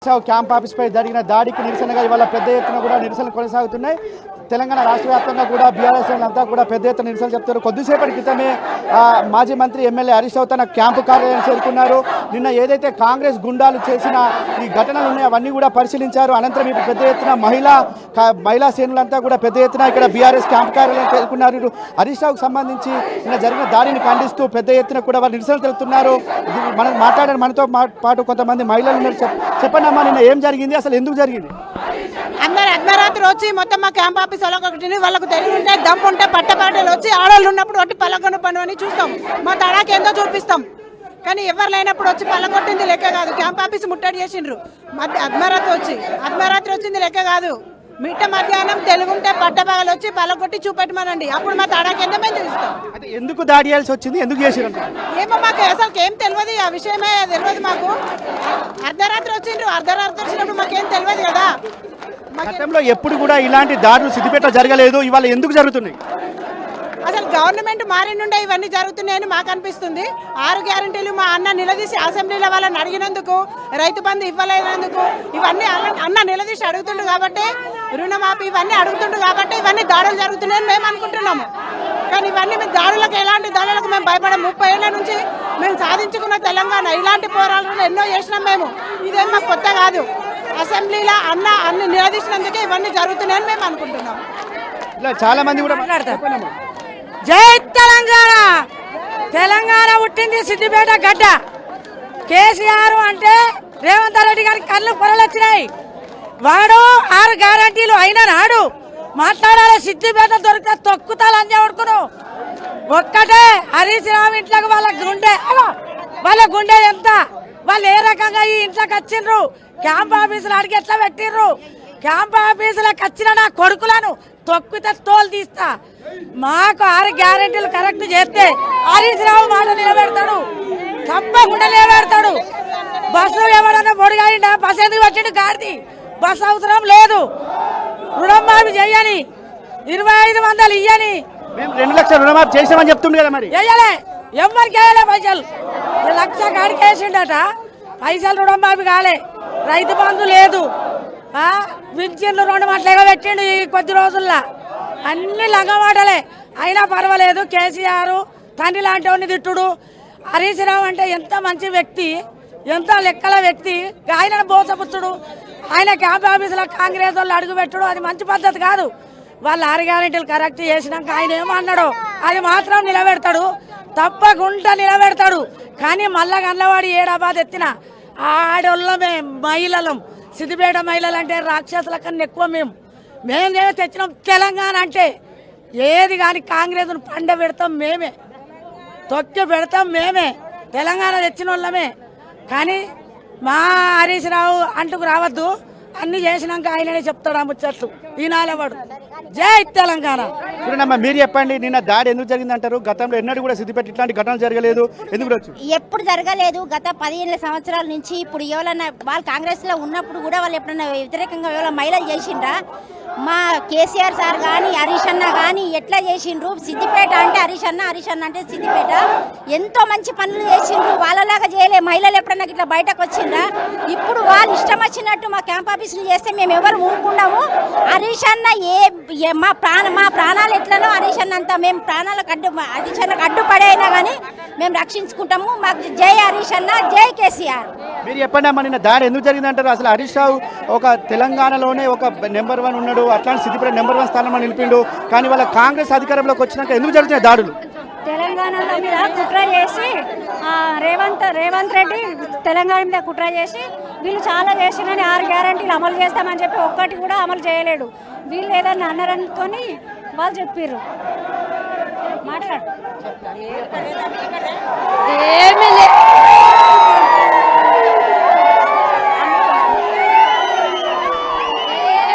Camp ఆఫీస్పై జరిగిన దాడికి నిరసనగా ఇవాళ పెద్ద ఎత్తున కూడా నిరసనలు కొనసాగుతున్నాయి. తెలంగాణ రాష్ట్ర వ్యాప్తంగా కూడా బీఆర్ఎస్ అంతా కూడా పెద్ద ఎత్తున నిరసనలు చెప్తారు. కొద్దిసేపటి క్రితమే మాజీ మంత్రి ఎమ్మెల్యే హరీష్ రావు తన క్యాంపు కార్యాలయం చేరుకున్నారు. నిన్న ఏదైతే కాంగ్రెస్ గుండాలు చేసిన ఈ ఘటనలు ఉన్నాయో అవన్నీ కూడా పరిశీలించారు. అనంతరం ఇప్పుడు పెద్ద ఎత్తున మహిళా శ్రేణులంతా కూడా పెద్ద ఎత్తున ఇక్కడ బీఆర్ఎస్ క్యాంపు కార్యాలయం చేరుకున్నారు. హరీష్ రావుకు సంబంధించి నిన్న జరిగిన దాడిని ఖండిస్తూ పెద్ద ఎత్తున కూడా వారు నిరసనలు తెలుపుతున్నారు. మనం మాట్లాడారు, మనతో పాటు కొంతమంది మహిళలు ఉన్నారు. చెప్పండి అమ్మా, నిన్న ఏం జరిగింది, అసలు ఎందుకు జరిగింది? అందరు అర్ధరాత్రి వచ్చి మొత్తం మా క్యాంప్ ఆఫీస్ వాళ్ళకు తెలివి ఉంటే దమ్ము ఉంటే పట్టపాటలు వచ్చి ఆడవాళ్ళు ఉన్నప్పుడు వచ్చి పల్లకొన్న పని అని చూస్తాం, మా తడాకి ఏందో చూపిస్తాం. కానీ ఎవరు లేనప్పుడు వచ్చి పల్లకొట్టింది లెక్క కాదు. క్యాంప్ ఆఫీస్ ముట్టడి చేసిండ్రు అర్ధరాత్రి వచ్చింది లెక్క కాదు. మిట్ట మధ్యాహ్నం తెలుగుంటే పట్టపగలు వచ్చి పల్లకొట్టి చూపెట్టమనండి, అప్పుడు మా తడాకి ఏందో మేము చూస్తాం. ఎందుకు దాడి చేయాల్సి వచ్చింది, ఎందుకు చేసిరు? ఏమో మాకు అసలు ఏం తెలియదు, ఆ విషయమే తెలియదు మాకు. అర్ధరాత్రి వచ్చినప్పుడు మాకేం తెలియదు కదా. గతంలో ఎప్పుడు కూడా ఇలాంటి దాడులు సిద్దిపేట జరగలేదు, ఇవాళ ఎందుకు జరుగుతున్నాయి? అసలు గవర్నమెంట్ మారినుండే ఇవన్నీ జరుగుతున్నాయని మాకు అనిపిస్తుంది. 6 గ్యారెంటీలు మా అన్న నిలదీసి అసెంబ్లీలో వాళ్ళని అడిగినందుకు, రైతు బంధు ఇవ్వలేనందుకు, ఇవన్నీ అన్న నిలదీసి అడుగుతుండు కాబట్టి, రుణమాఫీ ఇవన్నీ అడుగుతుండు కాబట్టి ఇవన్నీ దాడులు జరుగుతున్నాయని మేము అనుకుంటున్నాము. కానీ ఇవన్నీ మేము దాడులకు, ఎలాంటి దాడులకు మేము భయపడాం. 30 ఏళ్ల నుంచి మేము సాధించుకున్న తెలంగాణ ఇలాంటి పోరాటాలు ఎన్నో చేసినాం మేము. ఇదేం మాకు కొత్త కాదు. అసెంబ్లీలో అన్ని నిలదీసినందుకే ఇవన్నీ జరుగుతున్నాయని మేము అనుకుంటున్నాం. ఇలా చాలా మంది కూడా మాట్లాడతారు. జై తెలంగాణ. తెలంగాణ పుట్టింది సిద్దిపేట గడ్డ. కేసీఆర్ అంటే రేవంత్ రెడ్డి గారికి కళ్ళు పొరలొచ్చినాయి. వాడు 6 గ్యారంటీలు అయినా నాడు మాట్లాడాలి. సిద్దిపేట దొరికితే తొక్కుతా లంజాడుకును. ఒక్కటే హరీష్ రావు ఇంట్లోకి వాళ్ళ గుండె ఎంత, వాళ్ళు ఏ రకంగా ఈ ఇంట్లోకి వచ్చిండ్రు, క్యాంప్ ఆఫీసులు అడిగి ఎట్లా పెట్టిర్రు. క్యాంప్ ఆఫీసులకు వచ్చిన నా కొడుకులను తొక్కితే తోలు తీస్తా. మాకు 6 గ్యారెంటీలు కరెక్ట్ చేస్తే హరీష్ రావు మాట నిలబెడతాడు, తప్పకుండా నిలబెడతాడు. బస్సు ఎవడన్నా పొడిగాయిండా, బస్సు ఎందుకు పెట్టిండు? గాడిది బస్సు అవసరం లేదు. రుణమాఫీ చెయ్యని, 2500 ఇయ్యని. 2 లక్షల రుణమాఫీ చేసామని చెప్తుంది కదా, మరి వేయలే, ఎవరికి వేయలే పైసలు. 1 లక్ష కాడికి వేసిండట, పైసలు రుణమాఫీ కాలే. రైతు బంధు లేదు, పింఛన్లు 2 మాటలుగా పెట్టిండు ఈ కొద్ది రోజుల్లో. అన్ని లంగమాటలే. అయినా పర్వాలేదు. కేసీఆర్ తండ్రి లాంటి వాడిని తిట్టుడు. హరీష్ రావు అంటే ఎంత మంచి వ్యక్తి, ఎంత లెక్కల వ్యక్తి. ఆయన బోసపుచ్చుడు, ఆయన క్యాంప్ ఆఫీసులో కాంగ్రెస్ వాళ్ళు అడుగు పెట్టడు, అది మంచి పద్ధతి కాదు. వాళ్ళు 6 గ్యారెంటీలు కరెక్ట్ చేసినాక ఆయన ఏమన్నాడో అది మాత్రం నిలబెడతాడు, తప్పకుండా నిలబెడతాడు. కానీ మళ్ళా గన్నవాడు ఏడాబాద్ ఎత్తిన ఆడోళ్ళమే, మహిళలం. సిద్దిపేట మహిళలు అంటే రాక్షసుల కన్నా ఎక్కువ. మేము తెచ్చినాం. తెలంగాణ అంటే ఏది కానీ కాంగ్రెస్ను పండ పెడతాం మేమే, తొక్కి పెడతాం మేమే. తెలంగాణ తెచ్చిన వాళ్ళమే. కానీ మా హరీష్ రావు అంటుకు రావద్దు. అన్ని చేసినాక ఆయననే చెప్తాడు ఆ ముచ్చట్లు. ఈనాలవాడు. జై తెలంగాణ. చూడమ్మా, మీరు చెప్పండి, నిన్న దాడి ఎందుకు జరిగింది అంటారు? గతంలో ఎన్నడూ కూడా సిద్దిపేట ఇట్లాంటి ఘటనలు జరగలేదు, ఎందుకు ఎప్పుడు జరగలేదు? గత 15 సంవత్సరాల నుంచి. ఇప్పుడు ఎవరన్నా వాళ్ళు కాంగ్రెస్ లో ఉన్నప్పుడు కూడా వాళ్ళు ఎప్పుడన్నా వ్యతిరేకంగా ఎవరైనా మహిళలు చేసిండ్రా? మా కేసీఆర్ సార్ కానీ హరీష్ అన్న కానీ ఎట్లా చేసిండ్రు? సిద్దిపేట అంటే హరీష్ అన్న అంటే సిద్దిపేట. ఎంతో మంచి పనులు చేసిండ్రు. వాళ్ళలాగా చేయలే. మహిళలు ఎప్పుడన్నా ఇట్లా బయటకు వచ్చిండ్రా? ఇప్పుడు వాళ్ళు ఇష్టం వచ్చినట్టు మా క్యాంప్ ఆఫీసులు చేస్తే మేము ఎవరు ఊరుకున్నాము. హరీష్ అన్న మా ప్రాణాలు ఎట్లనో హరీష్ అన్న అంతా మేము ప్రాణాలకు హరీష్ అన్నకు అడ్డుపడైనా కానీ మేము రక్షించుకుంటాము. మాకు జై హరీష్ అన్న, జై కేసీఆర్. మీరు చెప్పండి అమ్మా, నిన్న దాడి ఎందుకు జరిగింది అంటారు? అసలు హరీష్ రావు ఒక తెలంగాణలోనే ఒక నెంబర్ 1 ఉన్నాడు, అట్లాంటి సిద్దిపేట నెంబర్ 1 స్థానంలో నిలిపిండు. కానీ వాళ్ళ కాంగ్రెస్ అధికారంలోకి వచ్చినాక ఎందుకు జరుగుతున్నాయి దాడులు? తెలంగాణలో మీద కుట్ర చేసి రేవంత్ రెడ్డి తెలంగాణ మీద కుట్ర చేసి వీళ్ళు చాలా చేసినని 6 గ్యారెంటీలు అమలు చేస్తామని చెప్పి ఒక్కటి కూడా అమలు చేయలేడు. వీళ్ళు ఏదన్నా అన్నారనుకొని వాళ్ళు చెప్పారు. మాట్లాడు. ఏమీ